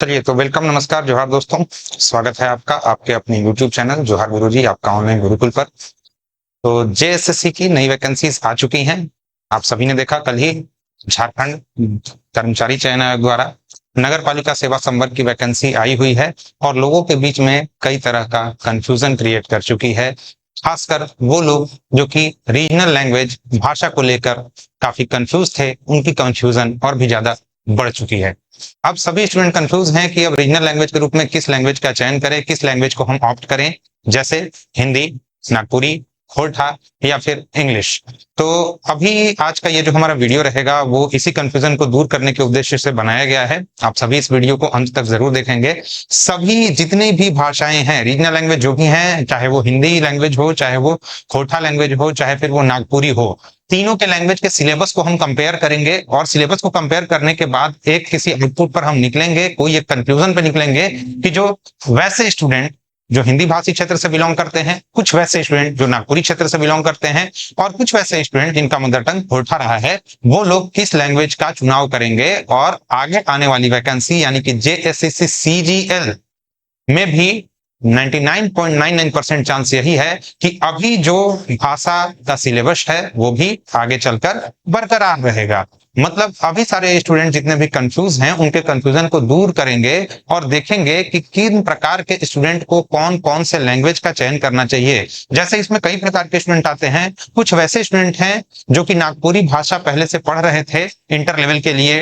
चलिए तो वेलकम, नमस्कार, जोहार दोस्तों। स्वागत है आपका आपके अपने यूट्यूब चैनल जोहार गुरुजी, आपका ऑनलाइन गुरुकुल पर। तो जेएसएससी की नई वैकेंसीज आ चुकी हैं। आप सभी ने देखा कल ही झारखंड कर्मचारी चयन आयोग द्वारा नगर पालिका सेवा संवर्ग की वैकेंसी आई हुई है और लोगों के बीच में कई तरह का कंफ्यूजन क्रिएट कर चुकी है। खासकर वो लोग जो कि रीजनल लैंग्वेज भाषा को लेकर काफी कंफ्यूज थे, उनकी कंफ्यूजन और भी ज्यादा बढ़ चुकी है। अब सभी स्टूडेंट कंफ्यूज हैं कि अब रीजनल लैंग्वेज के रूप में किस लैंग्वेज का चयन करें, किस लैंग्वेज को हम ऑप्ट करें, जैसे हिंदी, नागपुरी, खोरठा या फिर इंग्लिश। तो अभी आज का ये जो हमारा वीडियो रहेगा वो इसी कंफ्यूजन को दूर करने के उद्देश्य से बनाया गया है। आप सभी इस वीडियो को अंत तक जरूर देखेंगे। सभी जितनी भी भाषाएं हैं, रीजनल लैंग्वेज जो भी हैं, चाहे वो हिंदी लैंग्वेज हो, चाहे वो खोरठा लैंग्वेज हो, चाहे फिर वो नागपुरी हो, तीनों के लैंग्वेज के सिलेबस को हम कंपेयर करेंगे और सिलेबस को कंपेयर करने के बाद एक किसी आउटपुट पर हम निकलेंगे, कोई एक कंक्लूजन पर निकलेंगे कि जो वैसे स्टूडेंट जो हिंदी भाषी क्षेत्र से बिलोंग करते हैं, कुछ वैसे स्टूडेंट जो नागपुरी क्षेत्र से बिलोंग करते हैं और कुछ वैसे स्टूडेंट जिनका मदर टंग खोरठा रहा है, वो लोग किस लैंग्वेज का चुनाव करेंगे। और आगे आने वाली वैकेंसी यानी कि जेएसएससी सीजीएल में भी 99.99% चांस यही है कि अभी जो भाषा का सिलेबस है वो भी आगे चलकर बरकरार रहेगा। मतलब अभी सारे स्टूडेंट जितने भी कंफ्यूज हैं उनके कंफ्यूजन को दूर करेंगे और देखेंगे कि किन प्रकार के स्टूडेंट को कौन कौन से लैंग्वेज का चयन करना चाहिए। जैसे इसमें कई प्रकार के स्टूडेंट आते हैं। कुछ वैसे स्टूडेंट हैं जो कि नागपुरी भाषा पहले से पढ़ रहे थे, इंटर लेवल के लिए,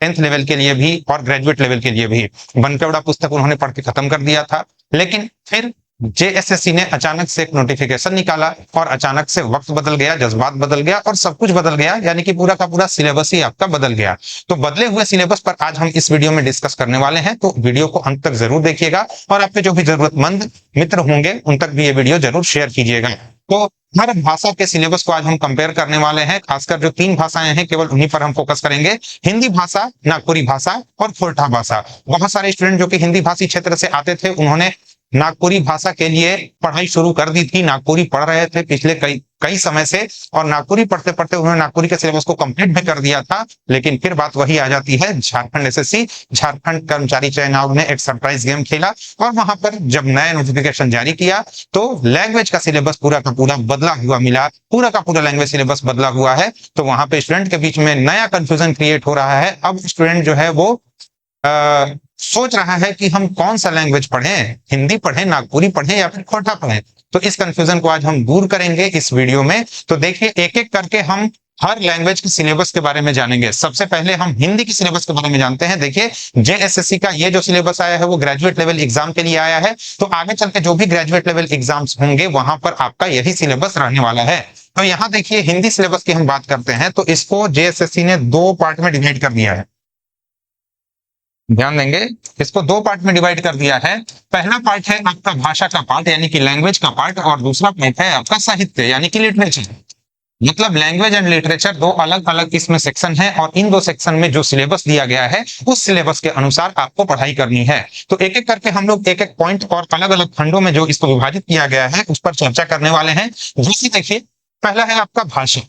10th लेवल के लिए भी और ग्रेजुएट लेवल के लिए भी। बनकेवड़ा पुस्तक उन्होंने पढ़ के खत्म कर दिया था, लेकिन फिर जेएसएससी ने अचानक से एक नोटिफिकेशन निकाला और अचानक से वक्त बदल गया, जज्बात बदल गया और सब कुछ बदल गया, यानी कि पूरा का पूरा सिलेबस ही आपका बदल गया। तो बदले हुए सिलेबस पर आज हम इस वीडियो में डिस्कस करने वाले हैं, तो वीडियो को अंत तक जरूर देखिएगा और आपके जो भी जरूरतमंद मित्र होंगे उन तक भी ये वीडियो जरूर शेयर कीजिएगा। तो हर भाषा के सिलेबस को आज हम कंपेयर करने वाले हैं। खासकर जो 3 भाषाएं हैं केवल उन्हीं पर हम फोकस करेंगे, हिंदी भाषा, नागपुरी भाषा और खोरठा भाषा। बहुत सारे स्टूडेंट जो कि हिंदी भाषी क्षेत्र से आते थे उन्होंने नागपुरी भाषा के लिए पढ़ाई शुरू कर दी थी, नागपुरी पढ़ रहे थे पिछले कई कई समय से और नागपुरी पढ़ते पढ़ते उन्होंने नागपुरी के सिलेबस को कंप्लीट भी कर दिया था। लेकिन फिर बात वही आ जाती है, झारखंड एसएससी, झारखंड कर्मचारी चयन आयोग ने एक सरप्राइज गेम खेला और वहां पर जब नया नोटिफिकेशन जारी किया तो लैंग्वेज का सिलेबस पूरा का पूरा बदला हुआ मिला, पूरा का पूरा लैंग्वेज सिलेबस बदला हुआ है। तो वहां पे स्टूडेंट के बीच में नया कंफ्यूजन क्रिएट हो रहा है। अब स्टूडेंट जो है वो सोच रहा है कि हम कौन सा लैंग्वेज पढ़ें, हिंदी पढ़ें, नागपुरी पढ़ें या फिर खोरठा पढ़ें। तो इस कंफ्यूजन को आज हम दूर करेंगे इस वीडियो में। तो देखिए एक एक करके हम हर लैंग्वेज के सिलेबस के बारे में जानेंगे। सबसे पहले हम हिंदी के सिलेबस के बारे में जानते हैं। देखिए जेएसएससी का ये जो सिलेबस आया है वो ग्रेजुएट लेवल एग्जाम के लिए आया है। तो आगे चल के जो भी ग्रेजुएट लेवल एग्जाम्स होंगे वहां पर आपका यही सिलेबस रहने वाला है। तो यहाँ देखिए हिंदी सिलेबस की हम बात करते हैं तो इसको जेएसएससी ने 2 पार्ट में डिवाइड कर दिया है। ध्यान देंगे, इसको 2 पार्ट में डिवाइड कर दिया है। पहला पार्ट है आपका भाषा का पार्ट यानी कि लैंग्वेज का पार्ट और दूसरा पार्ट है आपका साहित्य यानी कि लिटरेचर। मतलब लैंग्वेज एंड लिटरेचर 2 अलग अलग इसमें सेक्शन है और इन 2 सेक्शन में जो सिलेबस दिया गया है उस सिलेबस के अनुसार आपको पढ़ाई करनी है। तो एक एक करके हम लोग एक एक पॉइंट और अलग अलग खंडों में जो इसको विभाजित किया गया है उस पर चर्चा करने वाले हैं। जैसे देखिए पहला है आपका भाषा।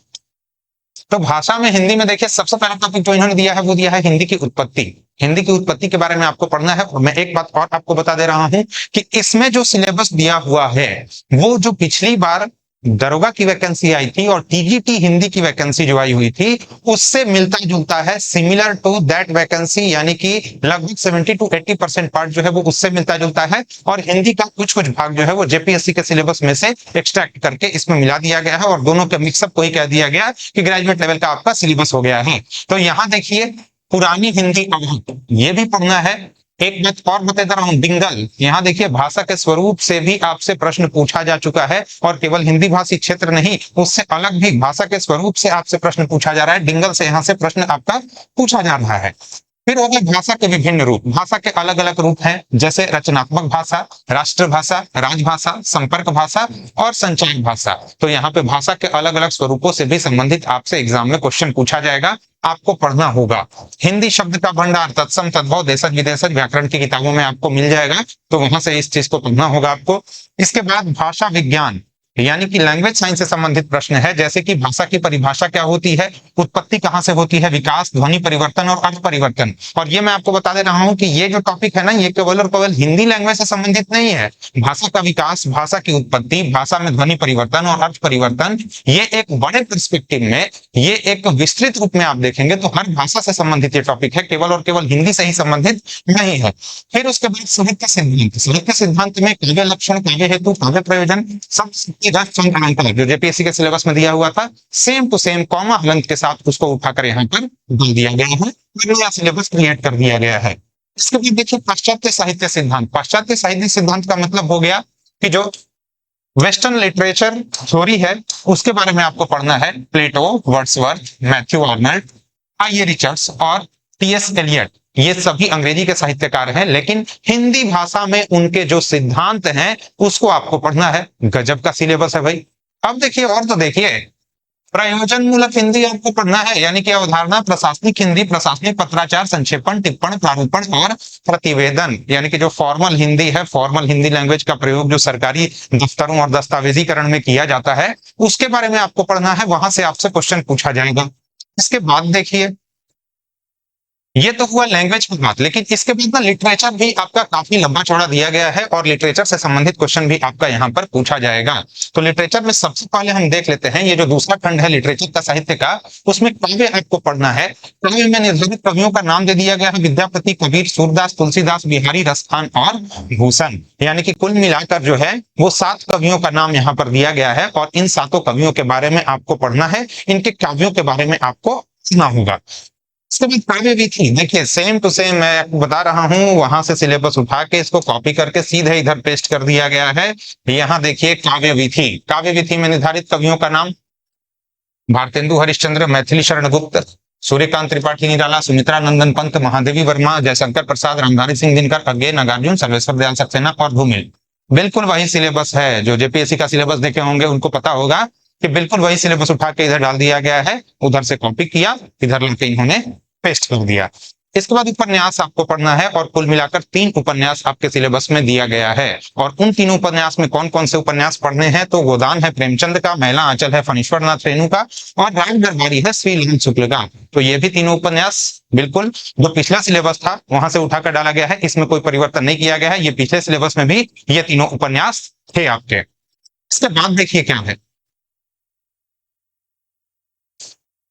तो भाषा में हिंदी में देखिए सबसे पहला टॉपिक जो इन्होंने दिया है वो दिया है हिंदी की उत्पत्ति। हिंदी की उत्पत्ति के बारे में आपको पढ़ना है। और मैं एक बात और आपको बता दे रहा हूं कि इसमें जो सिलेबस दिया हुआ है वो जो पिछली बार दरोगा की वैकेंसी आई थी और टीजीटी हिंदी की वैकेंसी जो आई हुई थी उससे मिलता जुलता है, सिमिलर टू दैट वैकेंसी, यानी कि लगभग 70 to 80% पार्ट जो है वो उससे मिलता जुलता है। और हिंदी का कुछ कुछ भाग जो है वो जेपीएससी के सिलेबस में से एक्सट्रैक्ट करके इसमें मिला दिया गया है और दोनों के मिक्सअप को ही कह दिया गया कि ग्रेजुएट लेवल का आपका सिलेबस हो गया है। तो यहाँ देखिए पुरानी हिंदी अवध ये भी पढ़ना है। एक बात और बता दे रहा हूं, डिंगल, यहाँ देखिए भाषा के स्वरूप से भी आपसे प्रश्न पूछा जा चुका है और केवल हिंदी भाषी क्षेत्र नहीं उससे अलग भी भाषा के स्वरूप से आपसे प्रश्न पूछा जा रहा है। डिंगल से यहाँ से प्रश्न आपका पूछा जा रहा है। फिर हो गए भाषा के विभिन्न रूप। भाषा के अलग अलग रूप हैं जैसे रचनात्मक भाषा, राष्ट्रभाषा, राजभाषा, संपर्क भाषा और संचार भाषा। तो यहाँ पे भाषा के अलग अलग स्वरूपों से भी संबंधित आपसे एग्जाम में क्वेश्चन पूछा जाएगा, आपको पढ़ना होगा। हिंदी शब्द का भंडार, तत्सम तद्भव, देशज विदेशज व्याकरण की किताबों में आपको मिल जाएगा, तो वहां से इस चीज को पढ़ना होगा आपको। इसके बाद भाषा विज्ञान, यानी कि लैंग्वेज साइंस से संबंधित प्रश्न है, जैसे कि भाषा की परिभाषा क्या होती है, उत्पत्ति कहां से होती है, विकास, ध्वनि परिवर्तन और अर्थ परिवर्तन। और ये मैं आपको बता दे रहा हूं कि ये जो टॉपिक है ना, ये केवल और केवल हिंदी लैंग्वेज से संबंधित नहीं है। भाषा का विकास, भाषा की उत्पत्ति, भाषा में ध्वनि परिवर्तन और अर्थ परिवर्तन, ये एक बड़े पर्सपेक्टिव में, ये एक विस्तृत रूप में आप देखेंगे तो हर भाषा से संबंधित ये टॉपिक है, केवल और केवल हिंदी से ही संबंधित नहीं है। फिर उसके बाद साहित्य सिद्धांत। साहित्य सिद्धांत में काव्य लक्षण, काव्य हेतु, काव्य प्रयोजन, सब अलंकार जो जेपीएससी के सिलेबस में दिया हुआ था, सेम टू सेम कॉमा हलंत के साथ उसको उठाकर यहाँ पर डाल दिया गया है, नया सिलेबस क्रिएट कर दिया गया है। इसके बाद देखिए पाश्चात्य साहित्य सिद्धांत। पाश्चात्य साहित्य सिद्धांत का मतलब हो गया कि जो वेस्टर्न लिटरेचर थ्योरी है उसके बारे में आपको पढ़ना है। प्लेटो, वर्ड्सवर्थ, मैथ्यू आर्नल्ड, आई रिचर्ड्स और टीएस एलियट, ये सभी अंग्रेजी के साहित्यकार हैं, लेकिन हिंदी भाषा में उनके जो सिद्धांत हैं उसको आपको पढ़ना है। गजब का सिलेबस है भाई। अब देखिए, और तो देखिए, प्रयोजन मूलक हिंदी आपको पढ़ना है, यानी कि अवधारणा, प्रशासनिक हिंदी, प्रशासनिक पत्राचार, संक्षेपण, टिप्पण, प्रारूपण और प्रतिवेदन, यानी कि जो फॉर्मल हिंदी है, फॉर्मल हिंदी लैंग्वेज का प्रयोग जो सरकारी दफ्तरों और दस्तावेजीकरण में किया जाता है, उसके बारे में आपको पढ़ना है। वहां से आपसे क्वेश्चन पूछा जाएगा। इसके बाद देखिए, ये तो हुआ लैंग्वेज की बात, लेकिन इसके बाद ना लिटरेचर भी आपका काफी लंबा चौड़ा दिया गया है और लिटरेचर से संबंधित क्वेश्चन भी आपका यहाँ पर पूछा जाएगा। तो लिटरेचर में सबसे पहले हम देख लेते हैं, ये जो दूसरा खंड है लिटरेचर का, साहित्य का, उसमें काव्य आपको पढ़ना है। काव्य में निर्धारित कवियों का नाम दे दिया गया है, विद्यापति, कबीर, सूरदास, तुलसीदास, बिहारी, रसखान और भूषण, यानी कि कुल मिलाकर जो है वो 7 कवियों का नाम यहाँ पर दिया गया है और इन 7 कवियों के बारे में आपको पढ़ना है, इनके काव्यों के बारे में आपको पढ़ना होगा। इसके बाद काव्य विधि, देखिए सेम टू सेम मैं आपको बता रहा हूं, वहां से सिलेबस उठा के इसको कॉपी करके सीधे इधर पेस्ट कर दिया गया है। यहाँ देखिए काव्य विधि। काव्य विधि में निर्धारित कवियों का नाम, भारतेंदु हरिश्चंद्र, मैथिली शरण गुप्त, सूर्यकांत त्रिपाठी निराला, सुमित्रा नंदन पंत, महादेवी वर्मा, जयशंकर प्रसाद, रामधारी सिंह दिनकर, अज्ञे नागार्जुन, सर्वेश्वर दयाल सक्सेना और धूमिल। बिल्कुल वही सिलेबस है जो जेपीएससी का सिलेबस देखे होंगे, उनको पता होगा कि बिल्कुल वही सिलेबस उठा के इधर डाल दिया गया है, उधर से कॉपी किया, इधर लाके इन्होंने पेस्ट कर दिया। इसके बाद उपन्यास आपको पढ़ना है और कुल मिलाकर 3 उपन्यास आपके सिलेबस में दिया गया है। और उन 3 उपन्यास में कौन कौन से उपन्यास पढ़ने हैं, तो गोदान है प्रेमचंद का, मैला आंचल है फणीश्वर नाथ रेणु का और राग दरबारी है श्रीलाल शुक्ल का। तो ये भी तीनों उपन्यास बिल्कुल जो पिछला सिलेबस था वहां से उठाकर डाला गया है, इसमें कोई परिवर्तन नहीं किया गया है। ये पिछले सिलेबस में भी ये तीनों उपन्यास थे आपके। इसके बाद देखिए क्या है,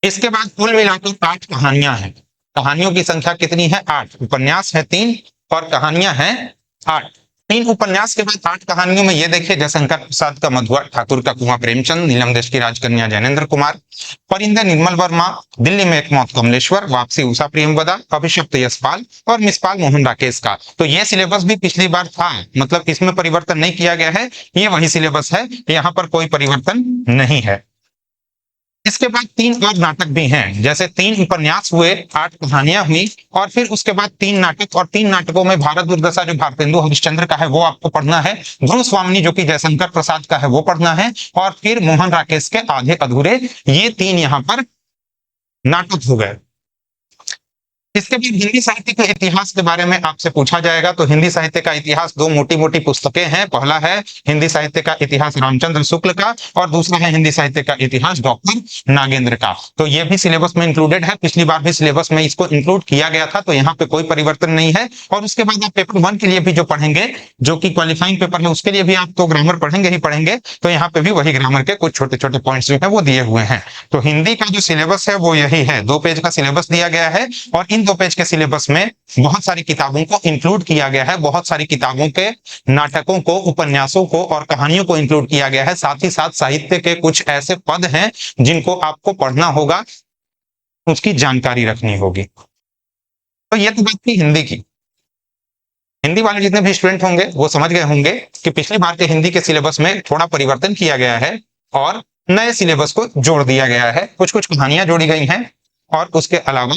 इसके बाद कुल मिलाकर 8 कहानियां हैं। कहानियों की संख्या कितनी है? 8। उपन्यास है 3 और कहानियां हैं 8। 3 उपन्यास के बाद 8 कहानियों में ये देखिए, जयशंकर प्रसाद का मधुआ, ठाकुर का कुआं प्रेमचंद, नीलम देश की राजकन्या जैनेन्द्र कुमार, परिंदे निर्मल वर्मा, दिल्ली में एक मौत कमलेश्वर, वापसी उषा प्रेमवदा, अभिषिक्त यशपाल और मिसपाल मोहन राकेश का। तो ये सिलेबस भी पिछली बार था, मतलब इसमें परिवर्तन नहीं किया गया है, ये वही सिलेबस है, यहाँ पर कोई परिवर्तन नहीं है। इसके बाद 3 और नाटक भी हैं, जैसे 3 उपन्यास हुए, 8 कहानियां हुई और फिर उसके बाद 3 नाटक, और 3 नाटकों में भारत दुर्दशा जो भारतेंदु हरिश्चंद्र का है वो आपको पढ़ना है, ध्रुव स्वामिनी जो कि जयशंकर प्रसाद का है वो पढ़ना है, और फिर मोहन राकेश के आधे अधूरे, ये 3 यहाँ पर नाटक हो गए। इसके बाद हिंदी साहित्य के इतिहास के बारे में आपसे पूछा जाएगा। तो हिंदी साहित्य का इतिहास 2 मोटी मोटी पुस्तकें हैं। पहला है हिंदी साहित्य का इतिहास रामचंद्र शुक्ल का और दूसरा है हिंदी साहित्य का इतिहास डॉक्टर नागेंद्र का। तो ये भी सिलेबस में इंक्लूडेड है, पिछली बार भी सिलेबस में इसको इंक्लूड किया गया था, तो यहाँ पे कोई परिवर्तन नहीं है। और उसके बाद आप पेपर 1 के लिए भी जो पढ़ेंगे, जो कि क्वालिफाइंग पेपर है, उसके लिए भी आप तो ग्रामर पढ़ेंगे ही पढ़ेंगे, तो यहाँ पे भी वही ग्रामर के कुछ छोटे छोटे पॉइंट्स जो है वो दिए हुए हैं। तो हिंदी का जो सिलेबस है वो यही है, 2 पेज का सिलेबस दिया गया है और इन 2 पेज के सिलेबस में बहुत सारी किताबों को इंक्लूड किया गया है, बहुत सारी किताबों के नाटकों को, उपन्यासों को और कहानियों को इंक्लूड किया गया है। साथ ही साथ साहित्य के कुछ ऐसे पद हैं जिनको आपको पढ़ना होगा, उसकी जानकारी रखनी होगी। तो ये तो बात थी हिंदी की। हिंदी वाले जितने भी स्टूडेंट होंगे वो समझ गए होंगे कि पिछली बार के हिंदी के सिलेबस में थोड़ा परिवर्तन किया गया है और नए सिलेबस को जोड़ दिया गया है, कुछ कुछ कहानियां जोड़ी गई हैं और उसके अलावा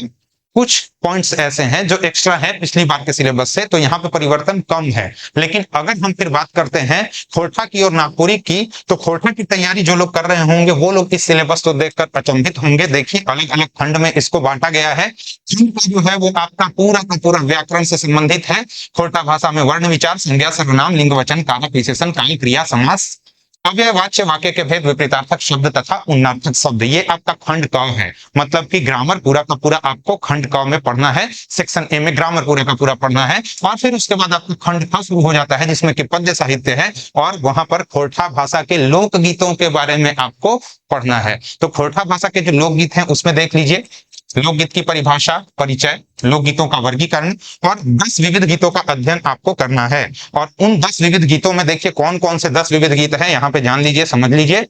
कुछ पॉइंट्स ऐसे हैं जो एक्स्ट्रा है पिछली बार के सिलेबस से, तो यहाँ पे परिवर्तन कम है। लेकिन अगर हम फिर बात करते हैं खोरठा की और नागपुरी की, तो खोरठा की तैयारी जो लोग कर रहे होंगे वो लोग इस सिलेबस को देखकर अचंभित होंगे। देखिए अलग अलग खंड में इसको बांटा गया है। खंड का जो है वो आपका पूरा का पूरा व्याकरण से संबंधित है। खोरठा भाषा में वर्ण विचार, संज्ञा, सर्वनाम, लिंग, वचन, कारक, विशेषण, काल, क्रिया, समास, अव्ययवाच्य वाक्य के भेद, विपरीतार्थक शब्द तथा उन्नार्थक शब्द, ये आपका खंड क है। मतलब कि ग्रामर पूरा का पूरा आपको खंड क में पढ़ना है। सेक्शन ए में ग्रामर पूरा का पूरा पढ़ना है और फिर उसके बाद आपका खंड ख शुरू हो जाता है जिसमें कि पद्य साहित्य है और वहां पर खोरठा भाषा के लोकगीतों के बारे में आपको पढ़ना है। तो खोरठा भाषा के जो लोकगीत हैं उसमें देख लीजिए, लोकगीत की परिभाषा, परिचय, लोकगीतों का वर्गीकरण और 10 विविध गीतों का अध्ययन आपको करना है। और उन 10 विविध गीतों में देखिए कौन कौन से 10 विविध गीत हैं, यहाँ पे जान लीजिए, समझ लीजिए।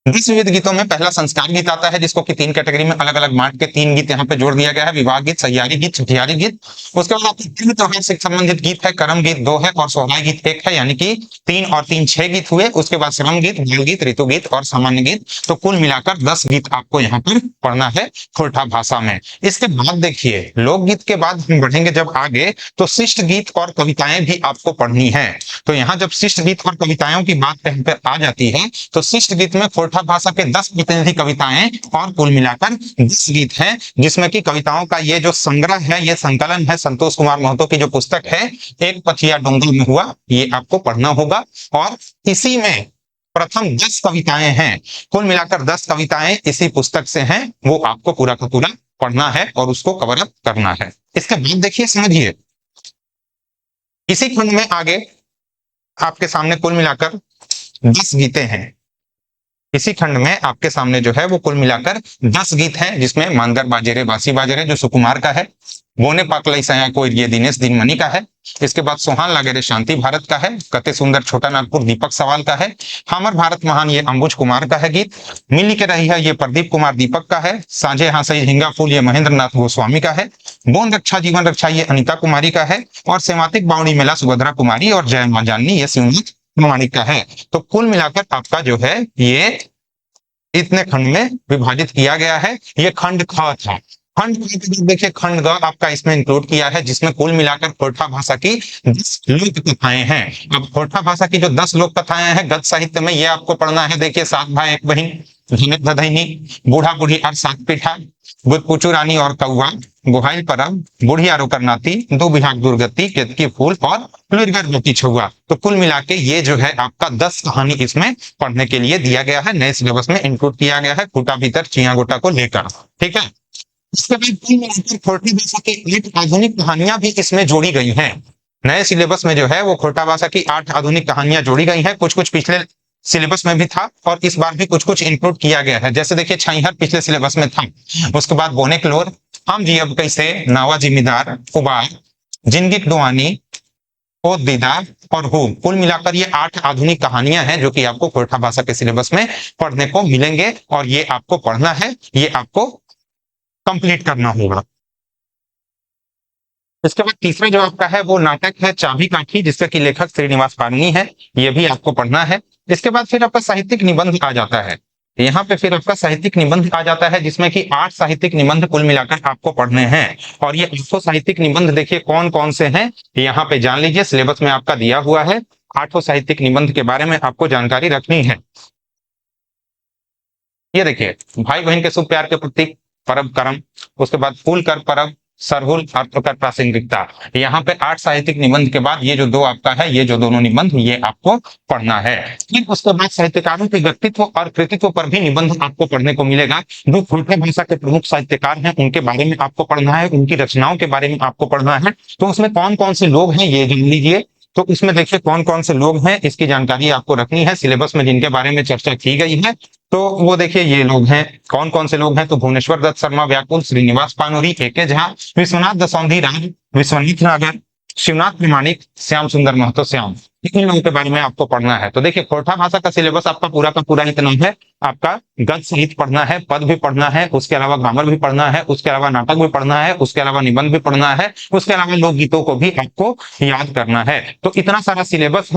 10 विविध गीतों में पहला संस्कार गीत आता है जिसको कि 3 कैटेगरी में अलग अलग बांट के 3 गीत यहाँ पे जोड़ दिया गया है, विवाह गीत, सहियारी गीत, छठियारी गीत। उसके बाद आपके 3 त्योहार से संबंधित गीत है, करम गीत 2 है और सोहराय गीत 1 है, यानी कि 3 और 3 6 गीत हुए। उसके बाद श्रम गीत, बाल गीत, ऋतु गीत और सामान्य गीत। तो कुल मिलाकर 10 गीत आपको यहाँ पर पढ़ना है खोरठा भाषा में। इसके बाद देखिए लोकगीत के बाद हम बढ़ेंगे जब आगे तो शिष्ट गीत और कविताएं भी आपको पढ़नी है। तो यहाँ जब शिष्ट गीत और कविताओं की बात कहीं पर आ जाती है तो शिष्ट गीत में खोरठा भाषा के 10 प्रतिनिधि कविताएं और कुल मिलाकर 10 गीत हैं, जिसमें कि कविताओं का ये जो संग्रह है, ये संकलन है संतोष कुमार महतो की जो पुस्तक है एक पछिया डोंगल में हुआ, ये आपको पढ़ना होगा। और इसी में प्रथम 10 कविताएं हैं, कुल मिलाकर 10 कविताएं इसी पुस्तक से हैं, वो आपको पूरा का पूरा पढ़ना है और उसको कवर अप करना है। इसके बाद देखिए समझिए, इसी खंड में आगे आपके सामने कुल मिलाकर 10 गीतें हैं। इसी खंड में आपके सामने जो है वो कुल मिलाकर 10 गीत हैं, जिसमें मानगर बाजेरे बासी बाजेरे जो सुकुमार का है, बोने पाकलई सया को ये दिनेश दिनमणि का है। इसके बाद सोहान लागेरे शांति भारत का है, कते सुंदर छोटा नागपुर दीपक सवाल का है, हमर भारत महान ये अंबुज कुमार का है गीत, मिली के रही है ये प्रदीप कुमार दीपक का है, साझे हासई हिंगा फूल ये महेंद्र नाथ गोस्वामी का है, बोन रक्षा जीवन रक्षा ये अनिता कुमारी का है और सेमातिक बावड़ी मेला सुभद्रा कुमारी और जय मां जाननी ये शिवनाथ प्रमाणिक का है। तो कुल मिलाकर आपका जो है ये इतने खंड में विभाजित किया गया है। ये खंड ख था। खंड ख के जब देखिए खंड ग आपका इसमें इंक्लूड किया है, जिसमें कुल मिलाकर खोरठा भाषा की 10 लोक कथाएं हैं। अब खोरठा भाषा की जो 10 लोक कथाएं हैं गद्य साहित्य में, ये आपको पढ़ना है। देखिए 7 भाई 1 बहन, धनिक धधैनी, बूढ़ा बूढ़ी और 7 पीठा, बुध पुचू रानी और कौआ, गोहाइल परब, बुढ़िया रोकर नाती, 2 बिहाग दुर्गति, केतकी फूल और गति छुआ। तो कुल मिला के ये जो है आपका 10 कहानी इसमें पढ़ने के लिए दिया गया है, नए सिलेबस में इंक्लूड किया गया है खूटा भीतर चिया गोटा को लेकर। ठीक है, इसके बाद कुल मिलाकर खोरठी भाषा की 8 आधुनिक कहानियां भी इसमें जोड़ी गई हैं। नए सिलेबस में जो है वो खोरठा भाषा की 8 आधुनिक कहानियां जोड़ी गई हैं। कुछ कुछ पिछले सिलेबस में भी था और इस बार भी कुछ कुछ इंक्लूड किया गया है। जैसे देखिए छैहर पिछले सिलेबस में था, उसके बाद बोने क्लोर, हम जी अब कैसे, नावा जिम्मेदार, उबार, जिंदगी डुआनी, ओ दीदार और हो। कुल मिलाकर ये 8 आधुनिक कहानियां हैं जो कि आपको खोरठा भाषा के सिलेबस में पढ़ने को मिलेंगे और ये आपको पढ़ना है, ये आपको कंप्लीट करना होगा। इसके बाद तीसरा जो आपका है वो नाटक है चाबी काठी, जिसका कि लेखक श्रीनिवास पाणिनि है, ये भी आपको पढ़ना है। इसके बाद फिर आपका साहित्यिक निबंध आ जाता है। यहाँ पे फिर आपका साहित्यिक निबंध आ जाता है जिसमें कि 8 साहित्यिक निबंध कुल मिलाकर आपको पढ़ने हैं। और ये 8 साहित्यिक निबंध देखिए कौन कौन से हैं, यहाँ पे जान लीजिए, सिलेबस में आपका दिया हुआ है। 8 साहित्यिक निबंध के बारे में आपको जानकारी रखनी है। ये देखिए, भाई बहन के शुभ प्यार के प्रतीक परब करम, उसके बाद फूल कर परब, सरहुल अर्थ कर प्रासंगिकता। यहाँ पे 8 साहित्यिक निबंध के बाद ये जो 2 आपका है, ये जो दोनों निबंध ये आपको पढ़ना है। फिर उसके बाद साहित्यकारों के व्यक्तित्व और कृतित्व पर भी निबंध आपको पढ़ने को मिलेगा। जो खोरठा भाषा के प्रमुख साहित्यकार हैं उनके बारे में आपको पढ़ना है, उनकी रचनाओं के बारे में आपको पढ़ना है। तो उसमें कौन कौन से लोग हैं ये जान लीजिए। तो इसमें देखिए कौन कौन से लोग हैं इसकी जानकारी आपको रखनी है। सिलेबस में जिनके बारे में चर्चा की गई है तो वो देखिए ये लोग हैं। कौन कौन से लोग हैं, तो भुवनेश्वर दत्त शर्मा व्याकुल, श्रीनिवास पानोरी, के झा, विश्वनाथ दसौंधी राज, विश्वनीत नागर, शिवनाथ प्रमाणिक, श्याम सुंदर महतो श्याम, इन लोगों के बारे में आपको पढ़ना है। तो देखिए खोरठा भाषा का सिलेबस आपका पूरा का पूरा इतना है। आपका गद्य सहित पढ़ना है, पद भी पढ़ना है, उसके अलावा ग्रामर भी पढ़ना है, उसके अलावा नाटक भी पढ़ना है, उसके अलावा निबंध भी पढ़ना है, उसके अलावा लोकगीतों को भी आपको याद करना है। तो इतना सारा सिलेबस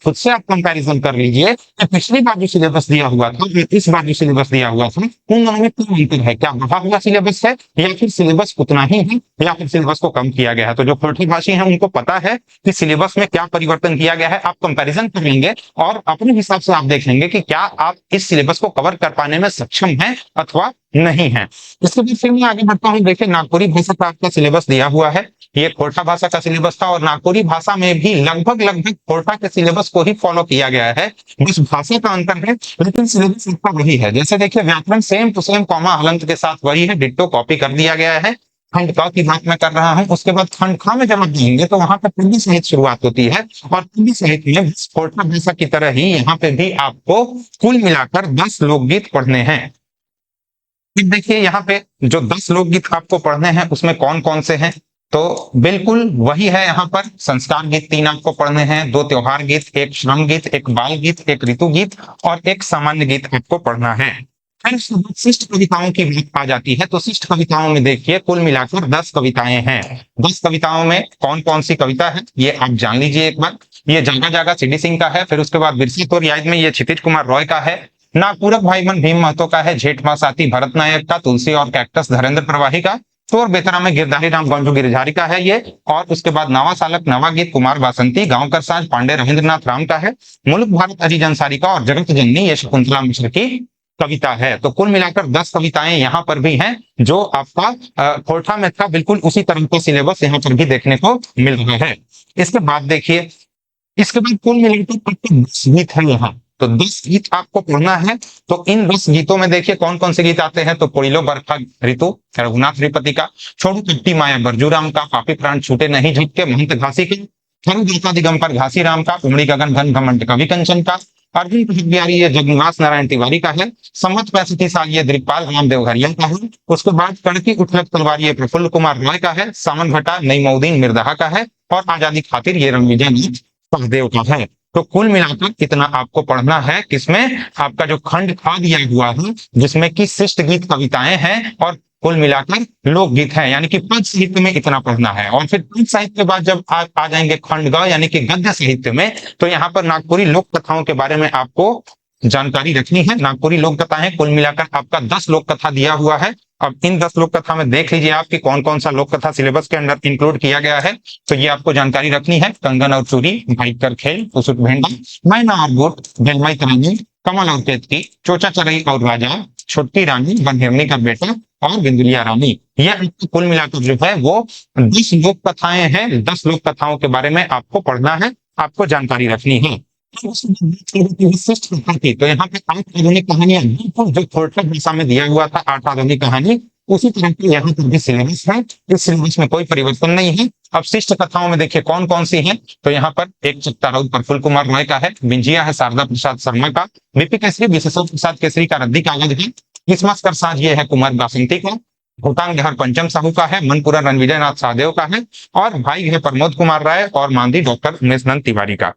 खुद से आप कंपैरिजन कर लीजिए कि पिछली बार जो सिलेबस दिया हुआ था, इस बार जो सिलेबस दिया हुआ था, उन दोनों में क्या अंतर है। क्या बढ़ा हुआ सिलेबस है या फिर सिलेबस उतना ही है या फिर सिलेबस को कम किया गया है। तो जो खोरठी भाषी है उनको पता है कि सिलेबस में क्या परिवर्तन किया गया है। आप कंपैरिजन करेंगे और अपने हिसाब से आप देख लेंगे कि क्या आप इस सिलेबस को कवर कर पाने में सक्षम हैं अथवा नहीं है। इसके बाद फिर मैं आगे बढ़ता हूँ। देखिए नागपुरी भाषा का आपका सिलेबस दिया हुआ है। ये खोरठा भाषा का सिलेबस था और नागपुरी भाषा में भी लगभग लगभग खोरठा के सिलेबस को ही फॉलो किया गया है। बस भाषा का अंतर है, लेकिन सिलेबस सबका वही है। जैसे देखिए व्याकरण सेम टू सेम कॉमा हलंत के साथ वही है, डिट्टो कॉपी कर दिया गया है। खंड क की बात मैं कर रहा हूं, उसके बाद खंड ख में जब आप जाएंगे तो वहां पर पद्य सहित शुरुआत होती है और पद्य सहित में खोरठा भाषा की तरह ही यहाँ पे भी आपको कुल मिलाकर 10 लोकगीत पढ़ने हैं। फिर देखिए यहाँ पे जो 10 लोकगीत आपको पढ़ने हैं उसमें कौन कौन से हैं, तो बिल्कुल वही है। यहाँ पर संस्कार गीत 3 आपको पढ़ने हैं, 2 त्योहार गीत, 1 श्रम गीत, 1 बाल गीत, 1 ऋतु गीत और 1 सामान्य गीत आपको पढ़ना है। फिर शिष्ट कविताओं की बात आ जाती है, तो शिष्ट कविताओं में देखिए कुल मिलाकर 10 कविताएं हैं। 10 कविताओं में कौन कौन सी कविता है ये आप जान लीजिए एक बार। ये जागा जागा सिडी सिंह का है, फिर उसके बाद बिरसी तोर याद में ये क्षितिज कुमार रॉय का है, नागपूरक भाईमन भीम महतो का है, जेठ मास आती भरत नायक का, तुलसी और कैक्टस धरेंद्र प्रवाही का, चोर बेतरा में गिरधारी राम गंजू गिरधारी का है ये, और उसके बाद नवा सालक नवा गीत कुमार बासंती, गांव कर साज पांडे रविंद्रनाथ राम का है, मुल्क भारत अजीज अंसारी का और जगत जननी ये शकुंतला मिश्र की कविता है। तो कुल मिलाकर 10 कविताएं यहाँ पर भी हैं जो आपका खोरठा में था, बिल्कुल उसी तरह का सिलेबस यहाँ पर भी देखने को मिल रहा है। इसके बाद देखिए, इसके बाद कुल मिलाकर 10 गीत है यहाँ, तो 10 गीत आपको पढ़ना है। तो इन 10 गीतों में देखिए कौन कौन से गीत आते हैं, तो पोड़िलो बरखा ऋतु रघुनाथ त्रिपति का, छोड़ू कट्टी माया बरजूराम का, पापी प्राण छूटे नहीं झटके महंत घासी के, खरु देवता दिगंबर घासी राम का, उमड़ी गगन घन घमंड कवि कंचन का, अर्जुन बिहारी ये जगनिवास नारायण तिवारी का है, सम्मत 65 साल ये दिग्पाल राम देवघरिया का है, उसके बाद कड़की उठलक तलवार ये प्रफुल्ल कुमार रॉय का है, सामन घटा नईमुद्दीन मिर्दहा का है और आजादी खातिर ये रणविजय नाथ सहदेव का है। तो कुल मिलाकर इतना आपको पढ़ना है, किसमें आपका जो खंड खा दिया हुआ है जिसमें कि शिष्ट गीत कविताएं हैं और कुल मिलाकर लोकगीत है, यानी कि पद साहित्य में इतना पढ़ना है। और फिर पद साहित्य के बाद जब आ जाएंगे खंड ग यानी कि गद्य साहित्य में, तो यहाँ पर नागपुरी लोक कथाओं के बारे में आपको जानकारी रखनी है। नागपुरी लोक कथाएं कुल मिलाकर आपका 10 लोक कथा दिया हुआ है। अब इन 10 लोक कथा में देख लीजिए आप कि कौन कौन सा लोक कथा सिलेबस के अंदर इंक्लूड किया गया है, तो ये आपको जानकारी रखनी है। कंगन और चूरी, भाई कर खेल, पुसुट भेंडा, मैना और गोट, बेलमाई तरानी, कमल और केतकी, चोचा चरई और राजा, छोटकी रानी, बनहिरनी का बेटा और बिंदुलिया रानी, यह कुल मिलाकर जो है वो 10 लोक कथाएं हैं। 10 लोक कथाओं के बारे में आपको पढ़ना है, आपको जानकारी रखनी है। तो यहाँ पे 8 आधुनिक कहानियां बिल्कुल जो खोरठा भाषा में दिया हुआ था, 8 आधुनिक कहानी उसी तरह की यहाँ पर भी सिलेबस है। इस सिलेबस में कोई परिवर्तन नहीं है। अब शिष्ट कथाओं में देखिए कौन कौन सी हैं, तो यहाँ पर एक चित्तारौद प्रफुल्ल कुमार रॉय का है, बिंजिया है शारदा प्रसाद शर्मा का, बीपी केसरी विशेश्वर प्रसाद केसरी का रद्दी कागज है, क्रिसमस कर साज ये है कुमार बासंती का, भूटान बिहार पंचम साहू का है, मनपुरा रणविजय नाथ सहदेव का है और भाई है प्रमोद कुमार राय और मांदी डॉक्टर उमेश नंद तिवारी का।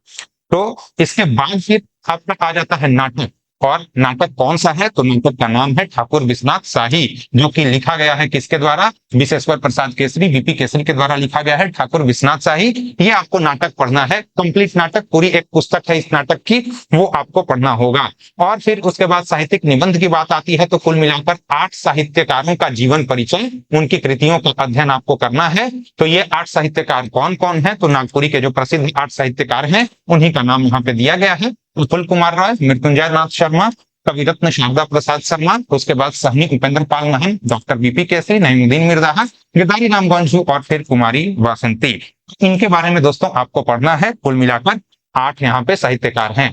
तो इसके बाद फिर आपका आ जाता है नाटक, और नाटक कौन सा है, तो नाटक का नाम है ठाकुर विश्वनाथ शाही, जो कि लिखा गया है किसके द्वारा, विशेश्वर प्रसाद केसरी, बीपी केसरी के द्वारा लिखा गया है ठाकुर विश्वनाथ शाही। ये आपको नाटक पढ़ना है, कंप्लीट नाटक, पूरी एक पुस्तक है इस नाटक की, वो आपको पढ़ना होगा। और फिर उसके बाद साहित्यिक निबंध की बात आती है, तो कुल मिलाकर 8 साहित्यकारों का जीवन परिचय, उनकी कृतियों का अध्ययन आपको करना है। तो ये 8 साहित्यकार कौन कौन है, तो नागपुरी के जो प्रसिद्ध 8 साहित्यकार हैं उन्हीं का नाम यहाँ पे दिया गया है। प्रफुल्ल कुमार राय, मृत्युंजय नाथ शर्मा, कविरत्न शारदा प्रसाद शर्मा, उसके बाद सहनी उपेंद्र पाल महन, डॉक्टर बीपी केसरी, नईमुद्दीन मिर्दहा, गिरधारी राम गंजू और फिर कुमारी वासंती। इनके बारे में दोस्तों आपको पढ़ना है। कुल मिलाकर 8 यहाँ पे साहित्यकार हैं।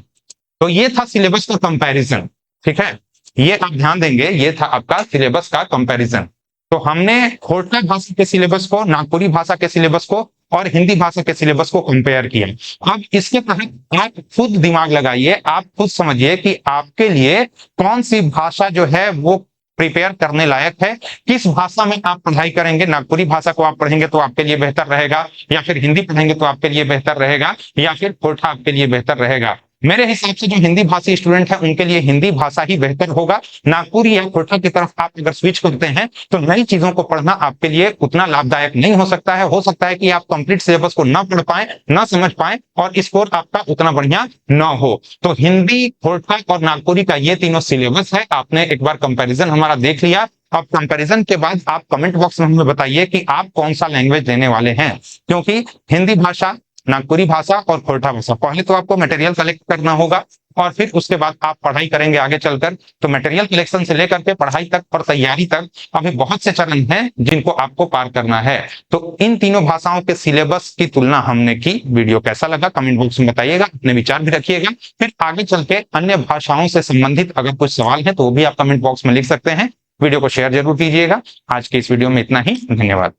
तो ये था सिलेबस का कंपैरिजन, ठीक है, ये आप ध्यान देंगे, ये था आपका सिलेबस का कंपैरिजन। तो हमने खोरठा भाषा के सिलेबस को, नागपुरी भाषा के सिलेबस को और हिंदी भाषा के सिलेबस को कंपेयर किया। अब इसके तहत आप खुद दिमाग लगाइए, आप खुद समझिए कि आपके लिए कौन सी भाषा जो है वो प्रिपेयर करने लायक है, किस भाषा में आप पढ़ाई करेंगे। नागपुरी भाषा को आप पढ़ेंगे तो आपके लिए बेहतर रहेगा, या फिर हिंदी पढ़ेंगे तो आपके लिए बेहतर रहेगा, या फिर खोरठा आपके लिए बेहतर रहेगा। मेरे हिसाब से जो हिंदी भाषी स्टूडेंट है उनके लिए हिंदी भाषा ही बेहतर होगा। नागपुरी या खोरठा की तरफ आप अगर स्विच करते हैं तो नई चीजों को पढ़ना आपके लिए उतना लाभदायक नहीं हो सकता है। हो सकता है कि आप कंप्लीट सिलेबस को ना पढ़ पाए, ना समझ पाए और स्कोर आपका उतना बढ़िया ना हो। तो हिंदी, खोरठा और नागपुरी का ये तीनों सिलेबस है। आपने एक बार कंपेरिजन हमारा देख लिया। अब कंपैरिजन के बाद आप कमेंट बॉक्स में हमें बताइए कि आप कौन सा लैंग्वेज देने वाले हैं, क्योंकि हिंदी भाषा, नागपुरी भाषा और खोरठा भाषा, पहले तो आपको मटेरियल कलेक्ट करना होगा। और फिर उसके बाद आप पढ़ाई करेंगे आगे चलकर। तो मटेरियल कलेक्शन से लेकर के पढ़ाई तक और तैयारी तक अभी बहुत से चरण हैं जिनको आपको पार करना है। तो इन तीनों भाषाओं के सिलेबस की तुलना हमने की। वीडियो कैसा लगा कमेंट बॉक्स में बताइएगा, अपने विचार भी रखिएगा। फिर आगे चल के अन्य भाषाओं से संबंधित अगर कुछ सवाल है तो वो भी आप कमेंट बॉक्स में लिख सकते हैं। वीडियो को शेयर जरूर कीजिएगा। आज के इस वीडियो में इतना ही, धन्यवाद।